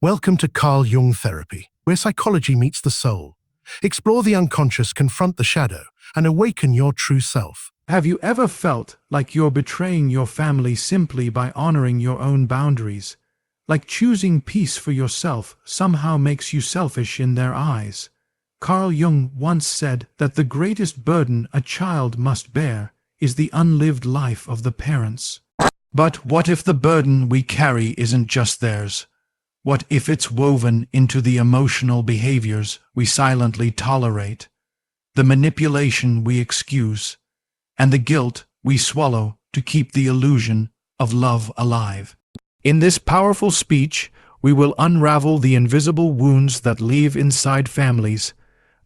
Welcome to Carl Jung therapy, where psychology meets the soul. Explore the unconscious, confront the shadow, and awaken your true self. Have you ever felt like you're betraying your family simply by honoring your own boundaries? Like choosing peace for yourself somehow makes you selfish in their eyes? Carl Jung once said that the greatest burden a child must bear is the unlived life of the parents. But what if the burden we carry isn't just theirs? What if it's woven into the emotional behaviors we silently tolerate, the manipulation we excuse, and the guilt we swallow to keep the illusion of love alive? In this powerful speech, we will unravel the invisible wounds that live inside families,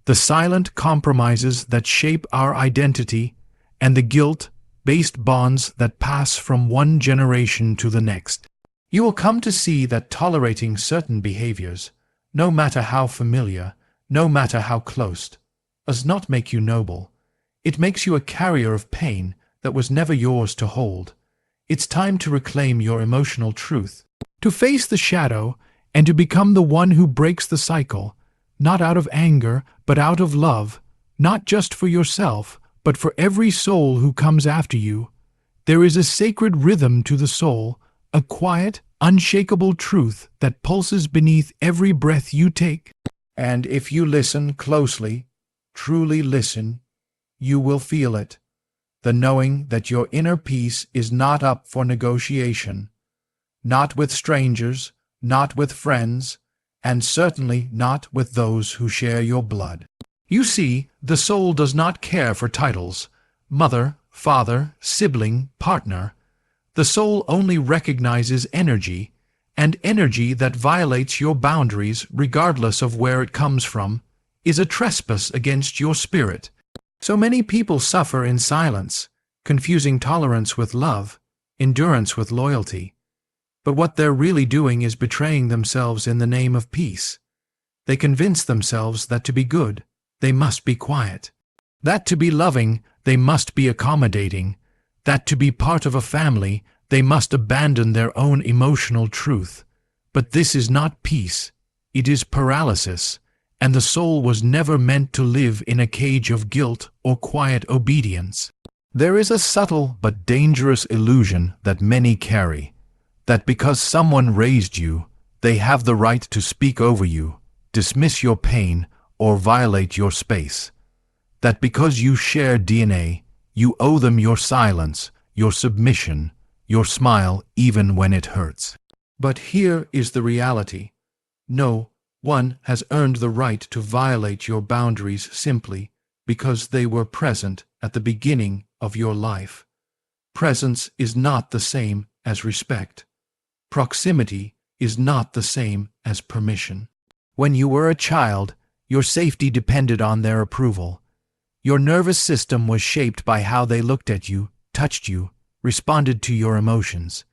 the silent compromises that shape our identity, and the guilt-based bonds that pass from one generation to the next. You will come to see that tolerating certain behaviors, no matter how familiar, no matter how close, does not make you noble. It makes you a carrier of pain that was never yours to hold. It's time to reclaim your emotional truth, to face the shadow, and to become the one who breaks the cycle, not out of anger, but out of love, not just for yourself, but for every soul who comes after you. There is a sacred rhythm to the soul, a quiet, unshakable truth that pulses beneath every breath you take. And if you listen closely, truly listen, you will feel it. The knowing that your inner peace is not up for negotiation. Not with strangers, not with friends, and certainly not with those who share your blood. You see, the soul does not care for titles, mother, father, sibling, partner. The soul only recognizes energy, and energy that violates your boundaries, regardless of where it comes from, is a trespass against your spirit. So many people suffer in silence, confusing tolerance with love, endurance with loyalty. But what they're really doing is betraying themselves in the name of peace. They convince themselves that to be good, they must be quiet. That to be loving, they must be accommodating. That to be part of a family, they must abandon their own emotional truth. But this is not peace, it is paralysis, and the soul was never meant to live in a cage of guilt or quiet obedience. There is a subtle but dangerous illusion that many carry, that because someone raised you, they have the right to speak over you, dismiss your pain, or violate your space. That because you share DNA, you owe them your silence, your submission, your smile even when it hurts. But here is the reality. No one has earned the right to violate your boundaries simply because they were present at the beginning of your life. Presence is not the same as respect. Proximity is not the same as permission. When you were a child, your safety depended on their approval. Your nervous system was shaped by how they looked at you, touched you, responded to your emotions.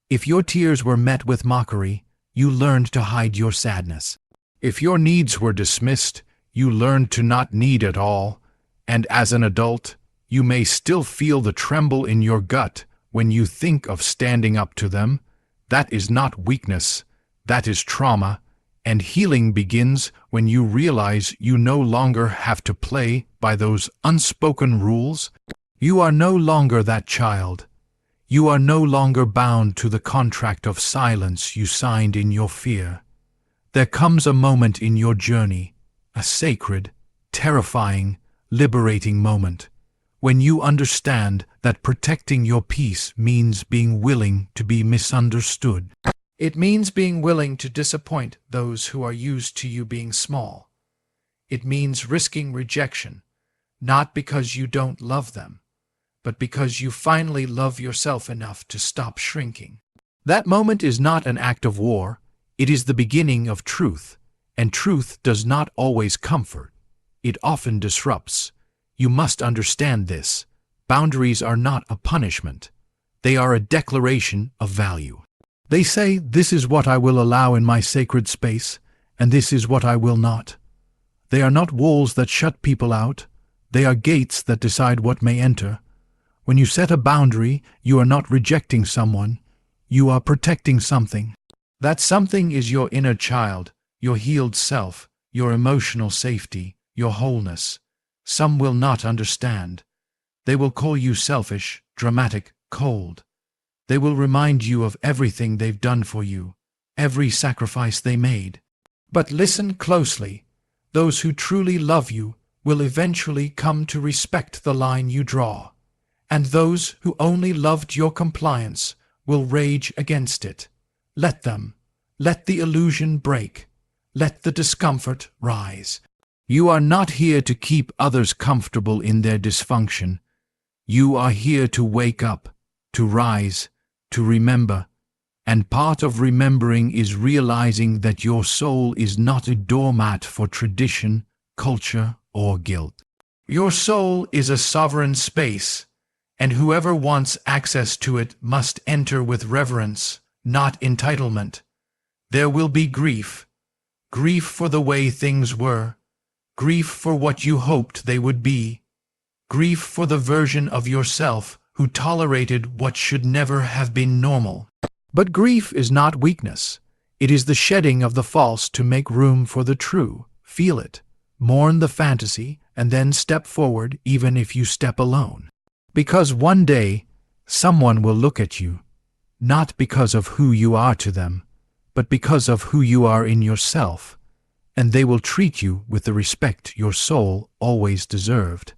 If your tears were met with mockery, you learned to hide your sadness. If your needs were dismissed, you learned to not need at all. And as an adult, you may still feel the tremble in your gut when you think of standing up to them. That is not weakness, that is trauma. And healing begins when you realize you no longer have to play by those unspoken rules. You are no longer that child. You are no longer bound to the contract of silence you signed in your fear. There comes a moment in your journey, a sacred, terrifying, liberating moment, when you understand that protecting your peace means being willing to be misunderstood. It means being willing to disappoint those who are used to you being small. It means risking rejection, not because you don't love them, but because you finally love yourself enough to stop shrinking. That moment is not an act of war, it is the beginning of truth, and truth does not always comfort. It often disrupts. You must understand this. Boundaries are not a punishment. They are a declaration of value. They say, this is what I will allow in my sacred space, and this is what I will not. They are not walls that shut people out. They are gates that decide what may enter. When you set a boundary, you are not rejecting someone. You are protecting something. That something is your inner child, your healed self, your emotional safety, your wholeness. Some will not understand. They will call you selfish, dramatic, cold. They will remind you of everything they've done for you, every sacrifice they made. But listen closely. Those who truly love you will eventually come to respect the line you draw, and those who only loved your compliance will rage against it. Let them. Let the illusion break. Let the discomfort rise. You are not here to keep others comfortable in their dysfunction. You are here to wake up, to rise, to remember. And part of remembering is realizing that your soul is not a doormat for tradition, culture, or guilt. Your soul is a sovereign space, and whoever wants access to it must enter with reverence, not entitlement. There will be grief. Grief for the way things were. Grief for what you hoped they would be. Grief for the version of yourself who tolerated what should never have been normal. But grief is not weakness. It is the shedding of the false to make room for the true. Feel it. Mourn the fantasy, and then step forward even if you step alone. Because one day, someone will look at you, not because of who you are to them, but because of who you are in yourself, and they will treat you with the respect your soul always deserved.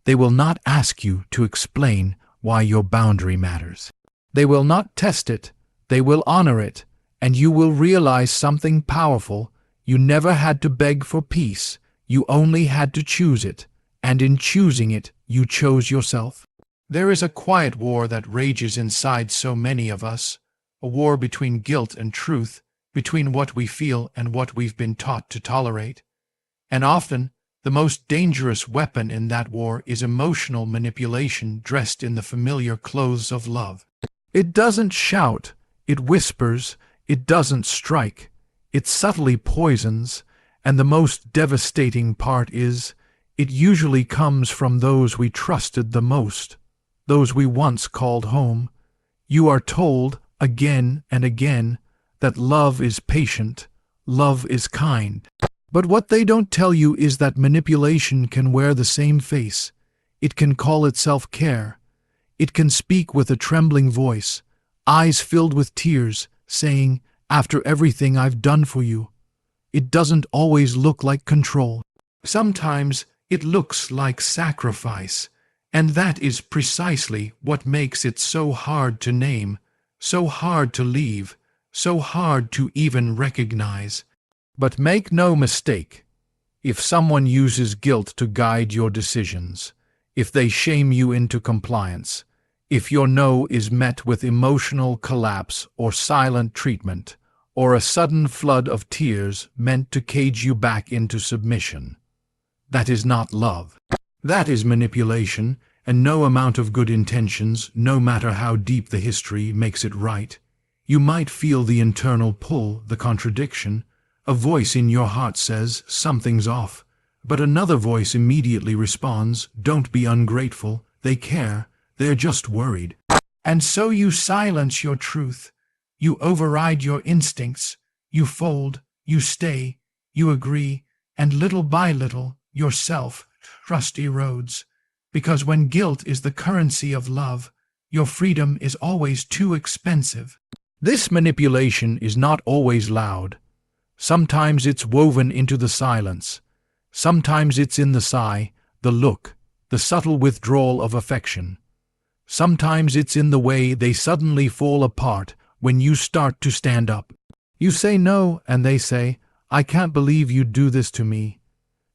They will not ask you to explain why your boundary matters. They will not test it, they will honor it, and you will realize something powerful. You never had to beg for peace, you only had to choose it, and in choosing it, you chose yourself. There is a quiet war that rages inside so many of us, a war between guilt and truth, between what we feel and what we've been taught to tolerate. And often, the most dangerous weapon in that war is emotional manipulation dressed in the familiar clothes of love. It doesn't shout, it whispers, it doesn't strike, it subtly poisons, and the most devastating part is, it usually comes from those we trusted the most, those we once called home. You are told, again and again, that love is patient, love is kind. But what they don't tell you is that manipulation can wear the same face. It can call itself care. It can speak with a trembling voice, eyes filled with tears, saying, "After everything I've done for you." It doesn't always look like control. Sometimes it looks like sacrifice, and that is precisely what makes it so hard to name, so hard to leave, so hard to even recognize. But make no mistake, if someone uses guilt to guide your decisions, if they shame you into compliance, if your no is met with emotional collapse or silent treatment, or a sudden flood of tears meant to cage you back into submission, that is not love. That is manipulation, and no amount of good intentions, no matter how deep the history, makes it right. You might feel the internal pull, the contradiction. A voice in your heart says, something's off, but another voice immediately responds, don't be ungrateful, they care, they're just worried. And so you silence your truth, you override your instincts, you fold, you stay, you agree, and little by little, your self-trust erodes. Because when guilt is the currency of love, your freedom is always too expensive. This manipulation is not always loud. Sometimes it's woven into the silence. Sometimes it's in the sigh, the look, the subtle withdrawal of affection. Sometimes it's in the way they suddenly fall apart when you start to stand up. You say no, and they say, I can't believe you'd do this to me.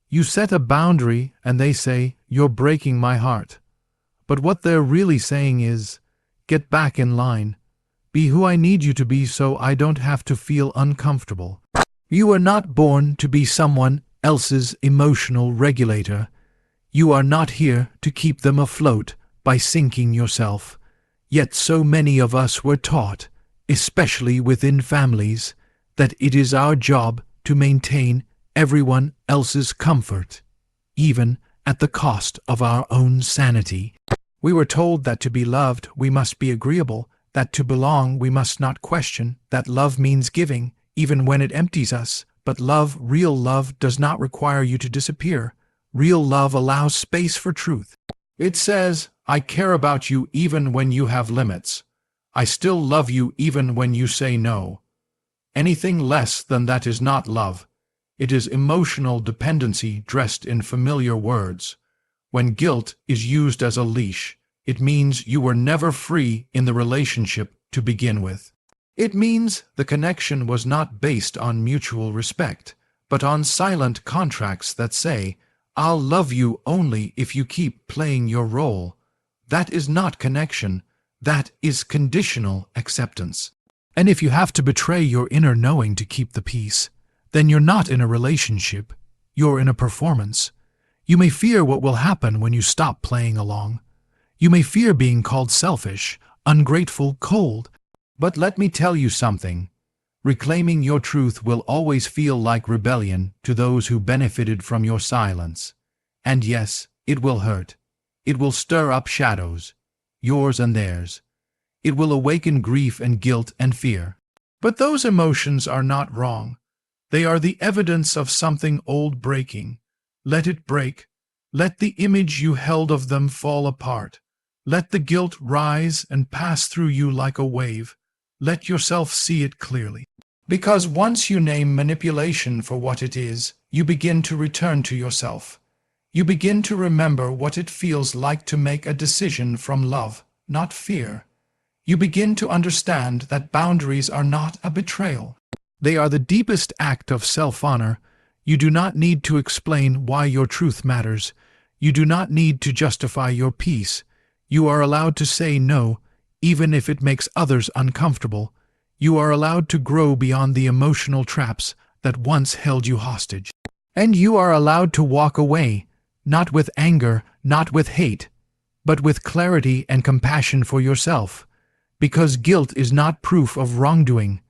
You set a boundary, and they say, you're breaking my heart. But what they're really saying is, get back in line. Be who I need you to be so I don't have to feel uncomfortable. You are not born to be someone else's emotional regulator. You are not here to keep them afloat by sinking yourself. Yet so many of us were taught, especially within families, that it is our job to maintain everyone else's comfort, even at the cost of our own sanity. We were told that to be loved, we must be agreeable, that to belong we must not question, that love means giving, even when it empties us. But love, real love, does not require you to disappear. Real love allows space for truth. It says, I care about you even when you have limits. I still love you even when you say no. Anything less than that is not love. It is emotional dependency dressed in familiar words. When guilt is used as a leash, it means you were never free in the relationship to begin with. It means the connection was not based on mutual respect, but on silent contracts that say, I'll love you only if you keep playing your role. That is not connection. That is conditional acceptance. And if you have to betray your inner knowing to keep the peace, then you're not in a relationship, you're in a performance. You may fear what will happen when you stop playing along. You may fear being called selfish, ungrateful, cold. But let me tell you something. Reclaiming your truth will always feel like rebellion to those who benefited from your silence. And yes, it will hurt. It will stir up shadows, yours and theirs. It will awaken grief and guilt and fear. But those emotions are not wrong. They are the evidence of something old breaking. Let it break. Let the image you held of them fall apart. Let the guilt rise and pass through you like a wave. Let yourself see it clearly. Because once you name manipulation for what it is, you begin to return to yourself. You begin to remember what it feels like to make a decision from love, not fear. You begin to understand that boundaries are not a betrayal. They are the deepest act of self-honor. You do not need to explain why your truth matters. You do not need to justify your peace. You are allowed to say no, even if it makes others uncomfortable. You are allowed to grow beyond the emotional traps that once held you hostage. And you are allowed to walk away, not with anger, not with hate, but with clarity and compassion for yourself. Because guilt is not proof of wrongdoing.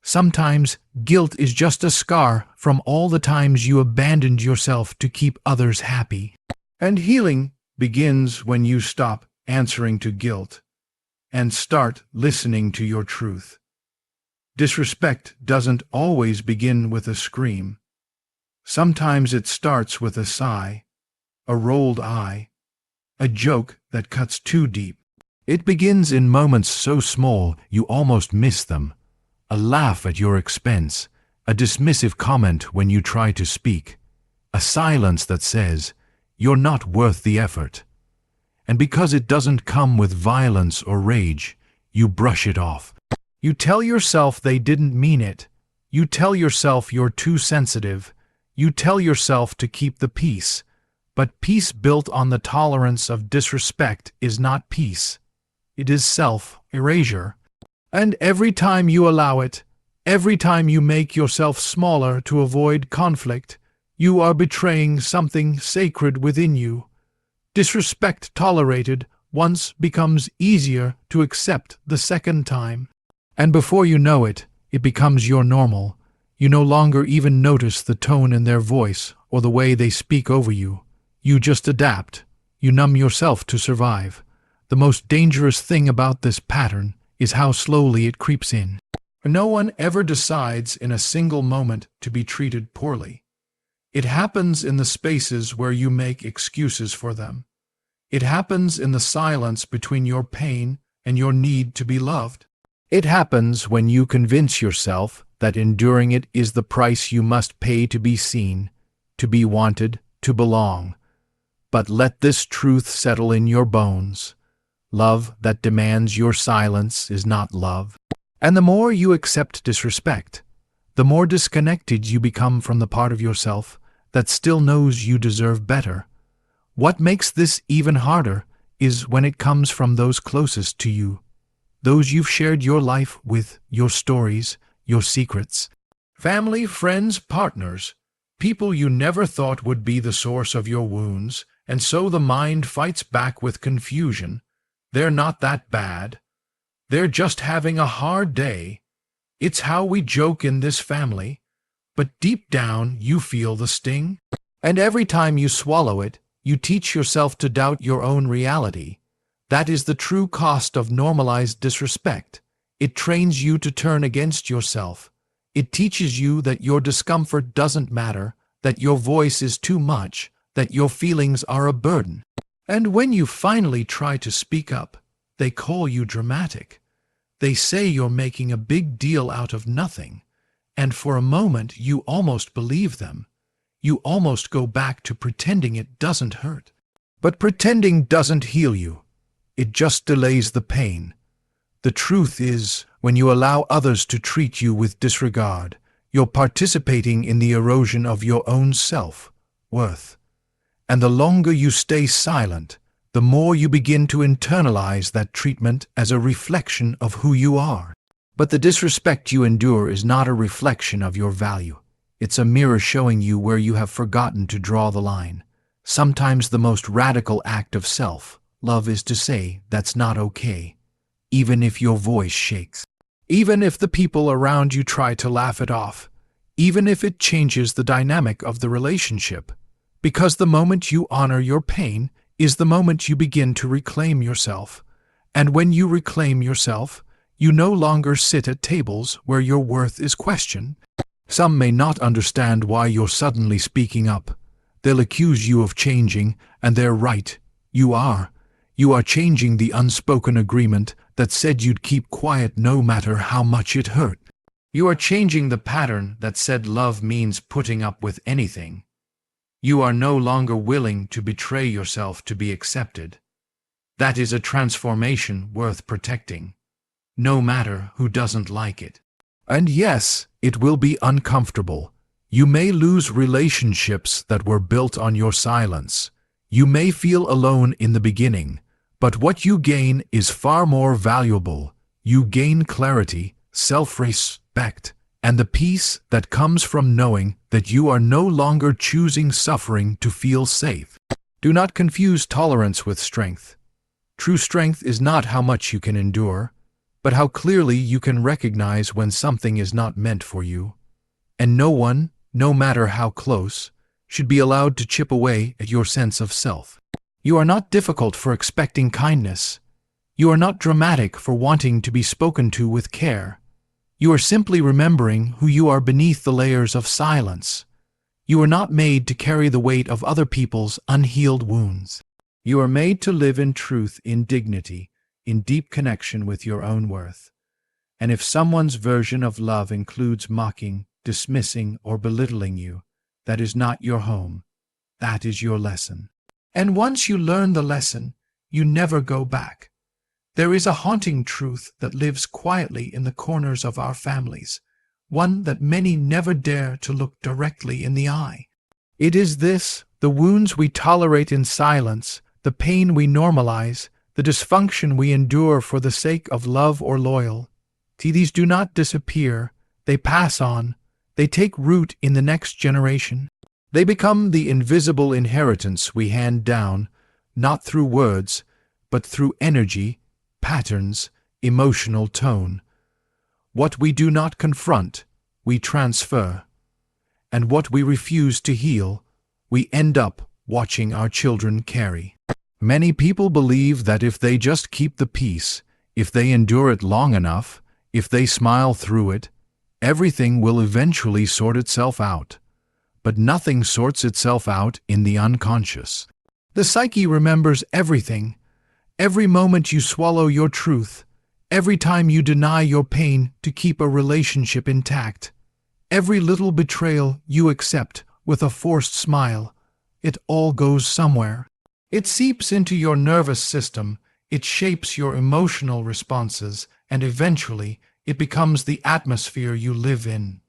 Sometimes guilt is just a scar from all the times you abandoned yourself to keep others happy. And healing begins when you stop answering to guilt and start listening to your truth. Disrespect doesn't always begin with a scream. Sometimes it starts with a sigh, a rolled eye, a joke that cuts too deep. It begins in moments so small you almost miss them. A laugh at your expense, a dismissive comment when you try to speak, a silence that says, "You're not worth the effort." And because it doesn't come with violence or rage, you brush it off. You tell yourself they didn't mean it. You tell yourself you're too sensitive. You tell yourself to keep the peace. But peace built on the tolerance of disrespect is not peace. It is self-erasure. And every time you allow it, every time you make yourself smaller to avoid conflict, you are betraying something sacred within you. Disrespect tolerated once becomes easier to accept the second time. And before you know it, it becomes your normal. You no longer even notice the tone in their voice or the way they speak over you. You just adapt. You numb yourself to survive. The most dangerous thing about this pattern is how slowly it creeps in. No one ever decides in a single moment to be treated poorly. It happens in the spaces where you make excuses for them. It happens in the silence between your pain and your need to be loved. It happens when you convince yourself that enduring it is the price you must pay to be seen, to be wanted, to belong. But let this truth settle in your bones. Love that demands your silence is not love. And the more you accept disrespect, the more disconnected you become from the part of yourself that still knows you deserve better. What makes this even harder is when it comes from those closest to you, those you've shared your life with, your stories, your secrets. Family, friends, partners, people you never thought would be the source of your wounds, and so the mind fights back with confusion. They're not that bad. They're just having a hard day. It's how we joke in this family. But deep down, you feel the sting. And every time you swallow it, you teach yourself to doubt your own reality. That is the true cost of normalized disrespect. It trains you to turn against yourself. It teaches you that your discomfort doesn't matter, that your voice is too much, that your feelings are a burden. And when you finally try to speak up, they call you dramatic. They say you're making a big deal out of nothing. And for a moment you almost believe them. You almost go back to pretending it doesn't hurt. But pretending doesn't heal you. It just delays the pain. The truth is, when you allow others to treat you with disregard, you're participating in the erosion of your own self-worth. And the longer you stay silent, the more you begin to internalize that treatment as a reflection of who you are. But the disrespect you endure is not a reflection of your value. It's a mirror showing you where you have forgotten to draw the line. Sometimes the most radical act of self-love is to say, "That's not okay," even if your voice shakes. Even if the people around you try to laugh it off. Even if it changes the dynamic of the relationship. Because the moment you honor your pain is the moment you begin to reclaim yourself. And when you reclaim yourself, you no longer sit at tables where your worth is questioned. Some may not understand why you're suddenly speaking up. They'll accuse you of changing, and they're right. You are. You are changing the unspoken agreement that said you'd keep quiet no matter how much it hurt. You are changing the pattern that said love means putting up with anything. You are no longer willing to betray yourself to be accepted. That is a transformation worth protecting, no matter who doesn't like it. And yes, it will be uncomfortable. You may lose relationships that were built on your silence. You may feel alone in the beginning, but what you gain is far more valuable. You gain clarity, self-respect, and the peace that comes from knowing that you are no longer choosing suffering to feel safe. Do not confuse tolerance with strength. True strength is not how much you can endure, but how clearly you can recognize when something is not meant for you. And no one, no matter how close, should be allowed to chip away at your sense of self. You are not difficult for expecting kindness. You are not dramatic for wanting to be spoken to with care. You are simply remembering who you are beneath the layers of silence. You are not made to carry the weight of other people's unhealed wounds. You are made to live in truth, in dignity, in deep connection with your own worth. And if someone's version of love includes mocking, dismissing, or belittling you, that is not your home. That is your lesson. And once you learn the lesson, you never go back. There is a haunting truth that lives quietly in the corners of our families, one that many never dare to look directly in the eye. It is this: the wounds we tolerate in silence, the pain we normalize, the dysfunction we endure for the sake of love or loyalty. These do not disappear, they pass on, they take root in the next generation. They become the invisible inheritance we hand down, not through words, but through energy, patterns, emotional tone. What we do not confront, we transfer. And what we refuse to heal, we end up watching our children carry. Many people believe that if they just keep the peace, if they endure it long enough, if they smile through it, everything will eventually sort itself out. But nothing sorts itself out in the unconscious. The psyche remembers everything. Every moment you swallow your truth, every time you deny your pain to keep a relationship intact, every little betrayal you accept with a forced smile, it all goes somewhere. It seeps into your nervous system, it shapes your emotional responses, and eventually it becomes the atmosphere you live in.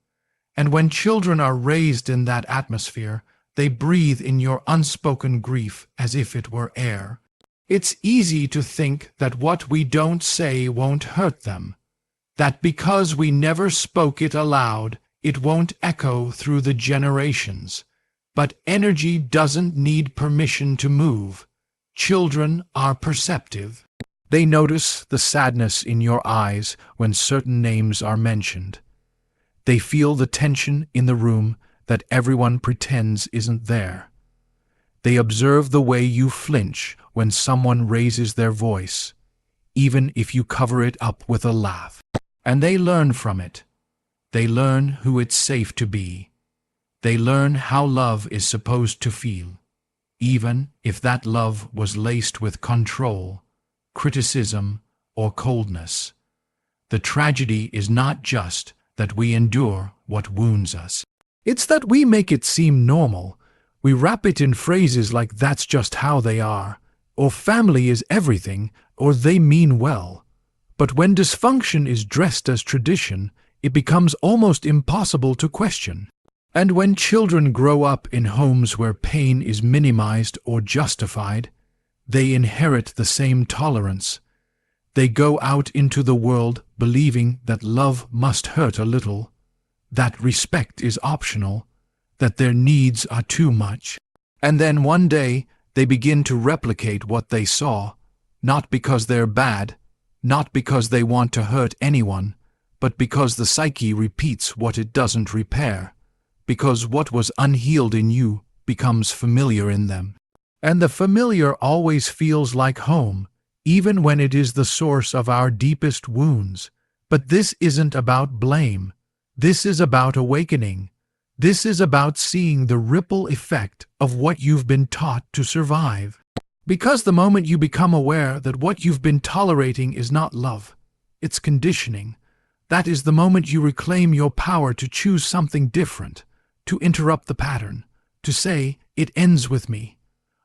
And when children are raised in that atmosphere, they breathe in your unspoken grief as if it were air. It's easy to think that what we don't say won't hurt them, that because we never spoke it aloud, it won't echo through the generations. But energy doesn't need permission to move. Children are perceptive. They notice the sadness in your eyes when certain names are mentioned. They feel the tension in the room that everyone pretends isn't there. They observe the way you flinch when someone raises their voice, even if you cover it up with a laugh. And they learn from it. They learn who it's safe to be. They learn how love is supposed to feel, even if that love was laced with control, criticism, or coldness. The tragedy is not just that we endure what wounds us. It's that we make it seem normal. We wrap it in phrases like "that's just how they are," or "family is everything," or "they mean well." But when dysfunction is dressed as tradition, it becomes almost impossible to question. And when children grow up in homes where pain is minimized or justified, they inherit the same tolerance. They go out into the world believing that love must hurt a little, that respect is optional, that their needs are too much. And then one day they begin to replicate what they saw, not because they're bad, not because they want to hurt anyone, but because the psyche repeats what it doesn't repair, because what was unhealed in you becomes familiar in them. And the familiar always feels like home, even when it is the source of our deepest wounds. But this isn't about blame. This is about awakening. This is about seeing the ripple effect of what you've been taught to survive. Because the moment you become aware that what you've been tolerating is not love, it's conditioning, that is the moment you reclaim your power to choose something different, to interrupt the pattern, to say, "It ends with me."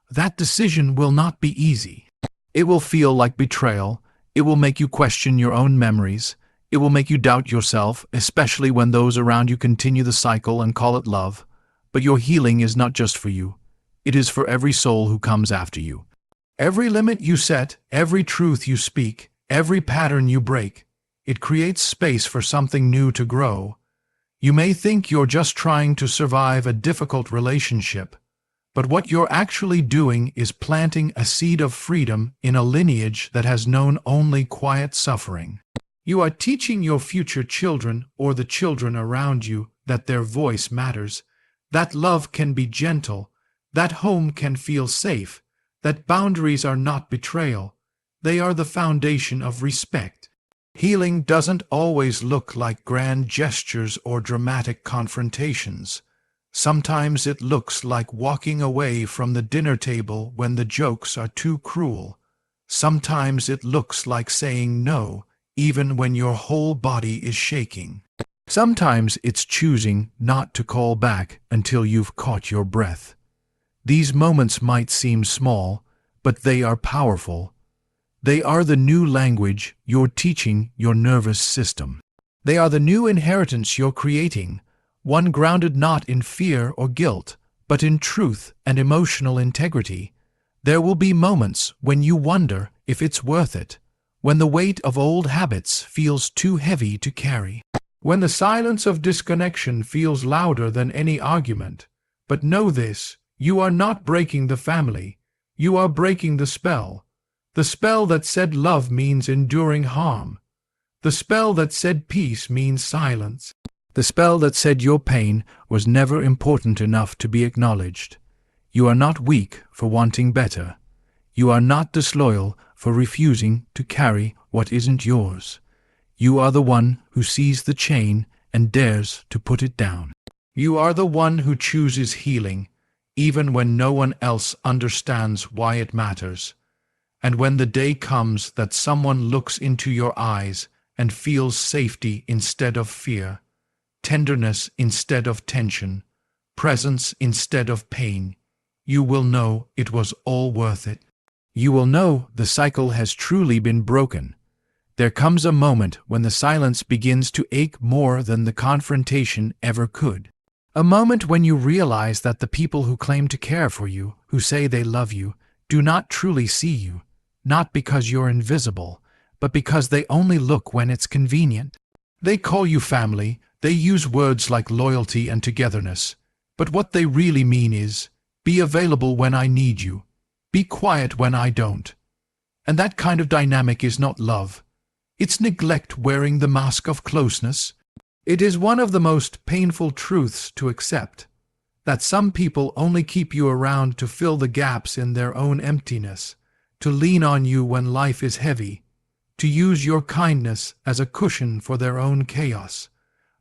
That decision will not be easy. It will feel like betrayal. It will make you question your own memories. It will make you doubt yourself, especially when those around you continue the cycle and call it love. But your healing is not just for you. It is for every soul who comes after you. Every limit you set, every truth you speak, every pattern you break, it creates space for something new to grow. You may think you're just trying to survive a difficult relationship, but what you're actually doing is planting a seed of freedom in a lineage that has known only quiet suffering. You are teaching your future children or the children around you that their voice matters, that love can be gentle, that home can feel safe, that boundaries are not betrayal. They are the foundation of respect. Healing doesn't always look like grand gestures or dramatic confrontations. Sometimes it looks like walking away from the dinner table when the jokes are too cruel. Sometimes it looks like saying no, even when your whole body is shaking. Sometimes it's choosing not to call back until you've caught your breath. These moments might seem small, but they are powerful. They are the new language you're teaching your nervous system. They are the new inheritance you're creating, one grounded not in fear or guilt, but in truth and emotional integrity. There will be moments when you wonder if it's worth it, when the weight of old habits feels too heavy to carry, when the silence of disconnection feels louder than any argument. But know this, you are not breaking the family. You are breaking the spell that said love means enduring harm, the spell that said peace means silence, the spell that said your pain was never important enough to be acknowledged. You are not weak for wanting better. You are not disloyal for refusing to carry what isn't yours. You are the one who sees the chain and dares to put it down. You are the one who chooses healing, even when no one else understands why it matters. And when the day comes that someone looks into your eyes and feels safety instead of fear, tenderness instead of tension, presence instead of pain, you will know it was all worth it. You will know the cycle has truly been broken. There comes a moment when the silence begins to ache more than the confrontation ever could. A moment when you realize that the people who claim to care for you, who say they love you, do not truly see you, not because you're invisible, but because they only look when it's convenient. They call you family, they use words like loyalty and togetherness, but what they really mean is, be available when I need you, be quiet when I don't. And that kind of dynamic is not love. It's neglect wearing the mask of closeness. It is one of the most painful truths to accept. that some people only keep you around to fill the gaps in their own emptiness, to lean on you when life is heavy, to use your kindness as a cushion for their own chaos,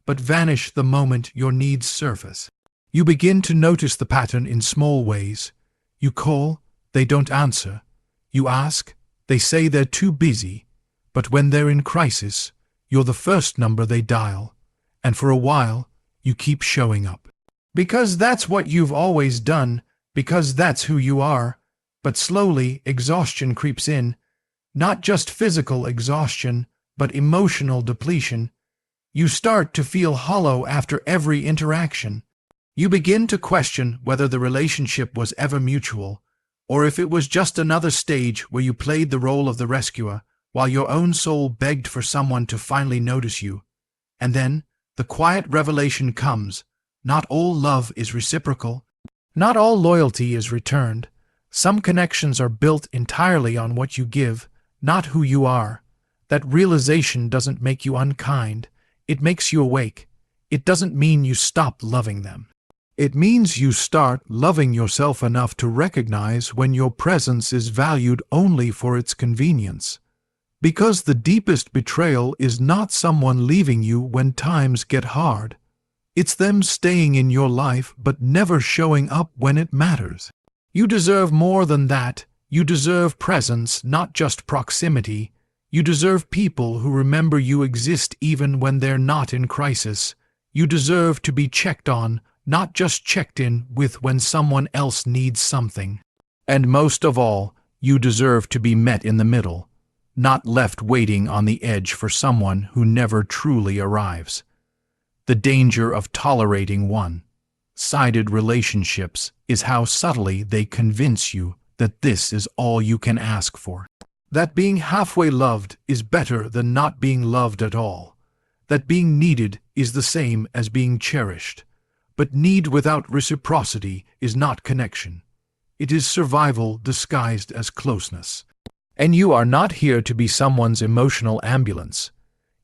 but vanish the moment your needs surface. You begin to notice the pattern in small ways. You call, they don't answer. You ask, they say they're too busy. But when they're in crisis, you're the first number they dial. And for a while, you keep showing up. Because that's what you've always done, because that's who you are. But slowly, exhaustion creeps in. Not just physical exhaustion, but emotional depletion. You start to feel hollow after every interaction. You begin to question whether the relationship was ever mutual, or if it was just another stage where you played the role of the rescuer, while your own soul begged for someone to finally notice you. And then, the quiet revelation comes. Not all love is reciprocal. Not all loyalty is returned. Some connections are built entirely on what you give, not who you are. That realization doesn't make you unkind. It makes you awake. It doesn't mean you stop loving them. It means you start loving yourself enough to recognize when your presence is valued only for its convenience. Because the deepest betrayal is not someone leaving you when times get hard. It's them staying in your life but never showing up when it matters. You deserve more than that. You deserve presence, not just proximity. You deserve people who remember you exist even when they're not in crisis. You deserve to be checked on, not just checked in with when someone else needs something. And most of all, you deserve to be met in the middle, not left waiting on the edge for someone who never truly arrives. The danger of tolerating one-sided relationships is how subtly they convince you that this is all you can ask for. That being halfway loved is better than not being loved at all. That being needed is the same as being cherished. But need without reciprocity is not connection. It is survival disguised as closeness. And you are not here to be someone's emotional ambulance.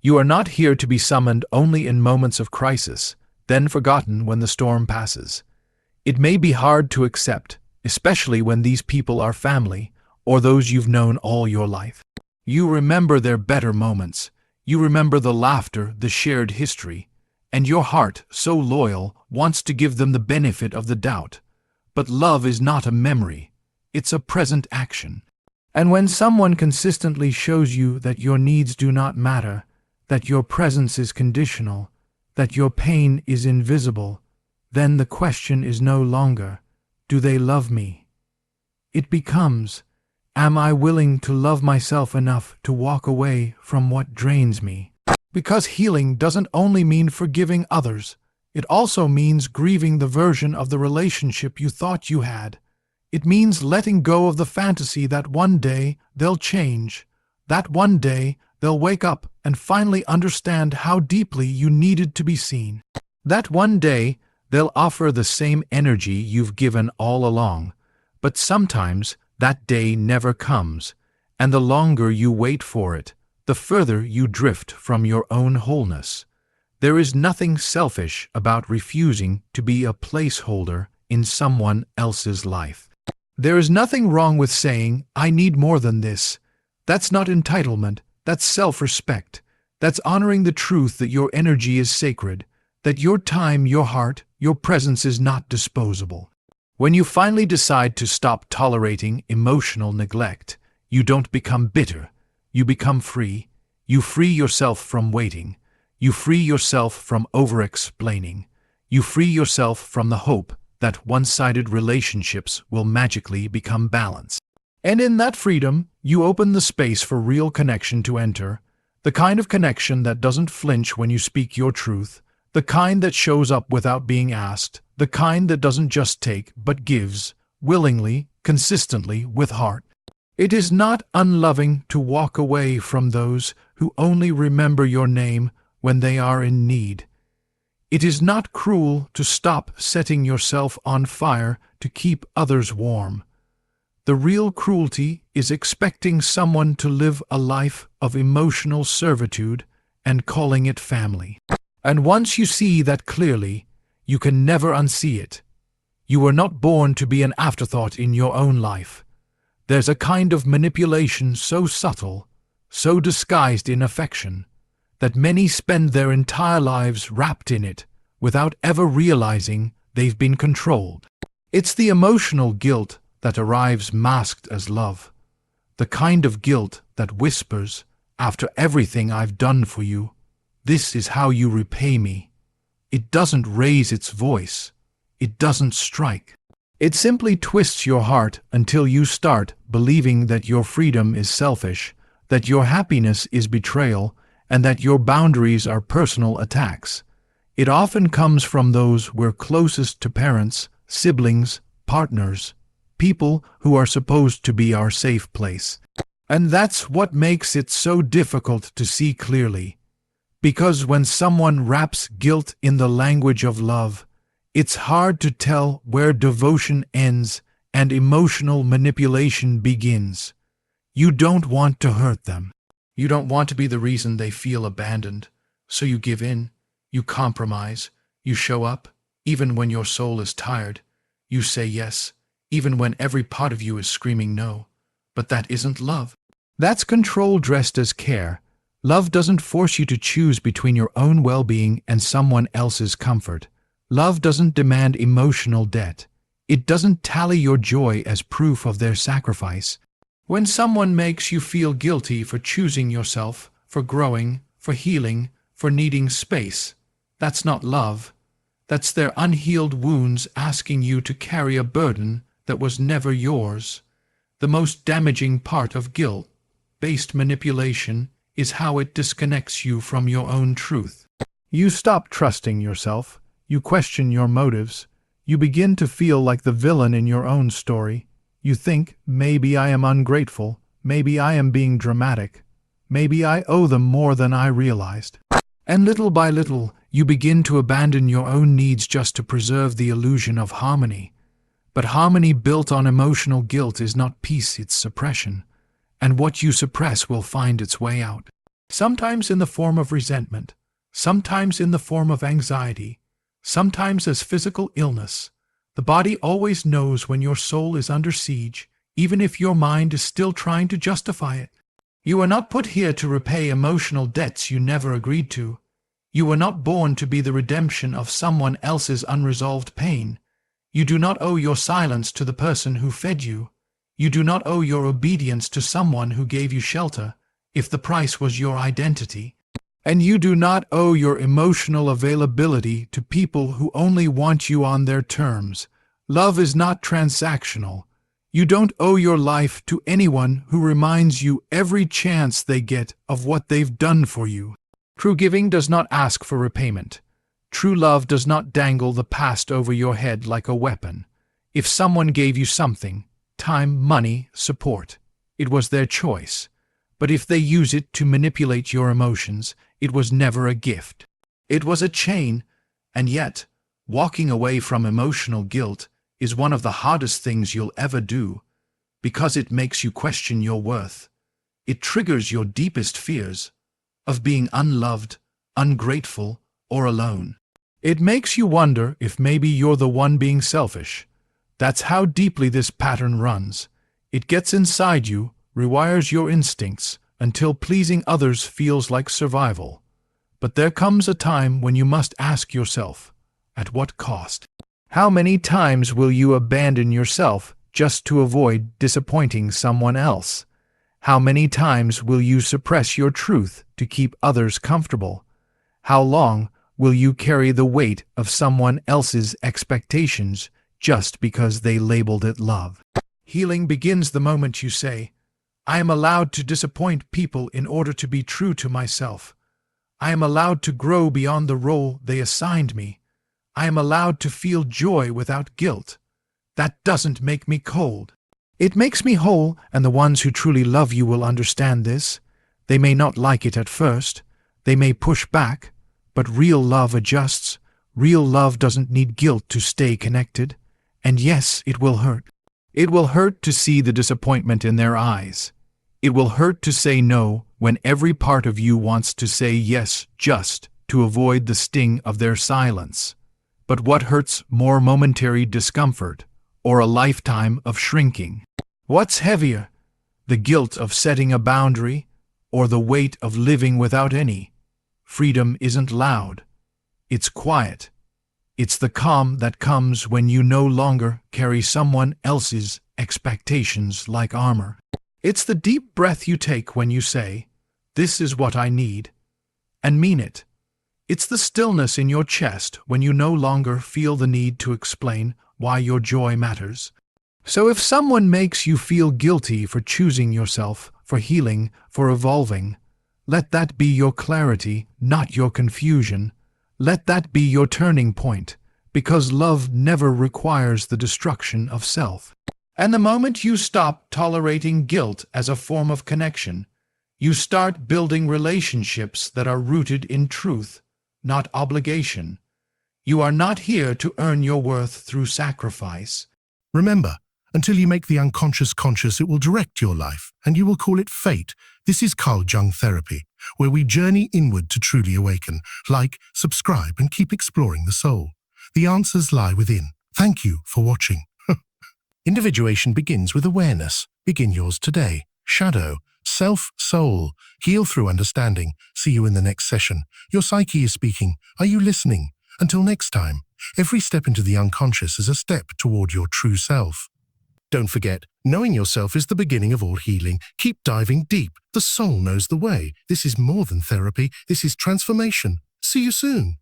You are not here to be summoned only in moments of crisis, then forgotten when the storm passes. It may be hard to accept, especially when these people are family, or those you've known all your life. You remember their better moments. You remember the laughter, the shared history. And your heart, so loyal, wants to give them the benefit of the doubt. But love is not a memory. It's a present action. And when someone consistently shows you that your needs do not matter, that your presence is conditional, that your pain is invisible, then the question is no longer, do they love me? It becomes, am I willing to love myself enough to walk away from what drains me? Because healing doesn't only mean forgiving others, it also means grieving the version of the relationship you thought you had. It means letting go of the fantasy that one day they'll change, that one day they'll wake up and finally understand how deeply you needed to be seen. That one day they'll offer the same energy you've given all along. But sometimes that day never comes, and the longer you wait for it, the further you drift from your own wholeness. There is nothing selfish about refusing to be a placeholder in someone else's life. There is nothing wrong with saying, I need more than this. That's not entitlement, that's self-respect. That's honoring the truth that your energy is sacred, that your time, your heart, your presence is not disposable. When you finally decide to stop tolerating emotional neglect, you don't become bitter. You become free. You free yourself from waiting. You free yourself from over-explaining. You free yourself from the hope that one-sided relationships will magically become balanced. And in that freedom, you open the space for real connection to enter, the kind of connection that doesn't flinch when you speak your truth, the kind that shows up without being asked, the kind that doesn't just take but gives, willingly, consistently, with heart. It is not unloving to walk away from those who only remember your name when they are in need. It is not cruel to stop setting yourself on fire to keep others warm. The real cruelty is expecting someone to live a life of emotional servitude and calling it family. And once you see that clearly, you can never unsee it. You were not born to be an afterthought in your own life. There's a kind of manipulation so subtle, so disguised in affection, that many spend their entire lives wrapped in it without ever realizing they've been controlled. It's the emotional guilt that arrives masked as love, the kind of guilt that whispers, after everything I've done for you, this is how you repay me. It doesn't raise its voice. It doesn't strike. It simply twists your heart until you start believing that your freedom is selfish, that your happiness is betrayal, and that your boundaries are personal attacks. It often comes from those we're closest to: parents, siblings, partners, people who are supposed to be our safe place. And that's what makes it so difficult to see clearly. Because when someone wraps guilt in the language of love, it's hard to tell where devotion ends and emotional manipulation begins. You don't want to hurt them. You don't want to be the reason they feel abandoned. So you give in, you compromise, you show up, even when your soul is tired. You say yes, even when every part of you is screaming no. But that isn't love. That's control dressed as care. Love doesn't force you to choose between your own well-being and someone else's comfort. Love doesn't demand emotional debt. It doesn't tally your joy as proof of their sacrifice. When someone makes you feel guilty for choosing yourself, for growing, for healing, for needing space, that's not love. That's their unhealed wounds asking you to carry a burden that was never yours. The most damaging part of guilt-based manipulation is how it disconnects you from your own truth. You stop trusting yourself. You question your motives. You begin to feel like the villain in your own story. You think, maybe I am ungrateful. Maybe I am being dramatic. Maybe I owe them more than I realized. And little by little, you begin to abandon your own needs just to preserve the illusion of harmony. But harmony built on emotional guilt is not peace, it's suppression. And what you suppress will find its way out. Sometimes in the form of resentment. Sometimes in the form of anxiety. Sometimes as physical illness. The body always knows when your soul is under siege, even if your mind is still trying to justify it. You were not put here to repay emotional debts you never agreed to. You were not born to be the redemption of someone else's unresolved pain. You do not owe your silence to the person who fed you. You do not owe your obedience to someone who gave you shelter, if the price was your identity. And you do not owe your emotional availability to people who only want you on their terms. Love is not transactional. You don't owe your life to anyone who reminds you every chance they get of what they've done for you. True giving does not ask for repayment. True love does not dangle the past over your head like a weapon. If someone gave you something, time, money, support, it was their choice. But if they use it to manipulate your emotions, it was never a gift. It was a chain, and yet, walking away from emotional guilt is one of the hardest things you'll ever do, because it makes you question your worth. It triggers your deepest fears of being unloved, ungrateful, or alone. It makes you wonder if maybe you're the one being selfish. That's how deeply this pattern runs. It gets inside you, rewires your instincts, until pleasing others feels like survival. But there comes a time when you must ask yourself, at what cost? How many times will you abandon yourself just to avoid disappointing someone else? How many times will you suppress your truth to keep others comfortable? How long will you carry the weight of someone else's expectations just because they labeled it love? Healing begins the moment you say, I am allowed to disappoint people in order to be true to myself. I am allowed to grow beyond the role they assigned me. I am allowed to feel joy without guilt. That doesn't make me cold. It makes me whole, and the ones who truly love you will understand this. They may not like it at first. They may push back, but real love adjusts. Real love doesn't need guilt to stay connected. And yes, it will hurt. It will hurt to see the disappointment in their eyes. It will hurt to say no when every part of you wants to say yes just to avoid the sting of their silence. But what hurts more, momentary discomfort or a lifetime of shrinking? What's heavier, the guilt of setting a boundary or the weight of living without any? Freedom isn't loud. It's quiet. It's the calm that comes when you no longer carry someone else's expectations like armor. It's the deep breath you take when you say, "This is what I need," and mean it. It's the stillness in your chest when you no longer feel the need to explain why your joy matters. So if someone makes you feel guilty for choosing yourself, for healing, for evolving, let that be your clarity, not your confusion. Let that be your turning point, because love never requires the destruction of self. And the moment you stop tolerating guilt as a form of connection, you start building relationships that are rooted in truth, not obligation. You are not here to earn your worth through sacrifice. Remember, until you make the unconscious conscious, it will direct your life, and you will call it fate. This is Carl Jung therapy, where we journey inward to truly awaken. Like, subscribe, and keep exploring the soul. The answers lie within. Thank you for watching. Individuation begins with awareness. Begin yours today. Shadow, self, soul. Heal through understanding. See you in the next session. Your psyche is speaking. Are you listening? Until next time, every step into the unconscious is a step toward your true self. Don't forget, knowing yourself is the beginning of all healing. Keep diving deep. The soul knows the way. This is more than therapy. This is transformation. See you soon.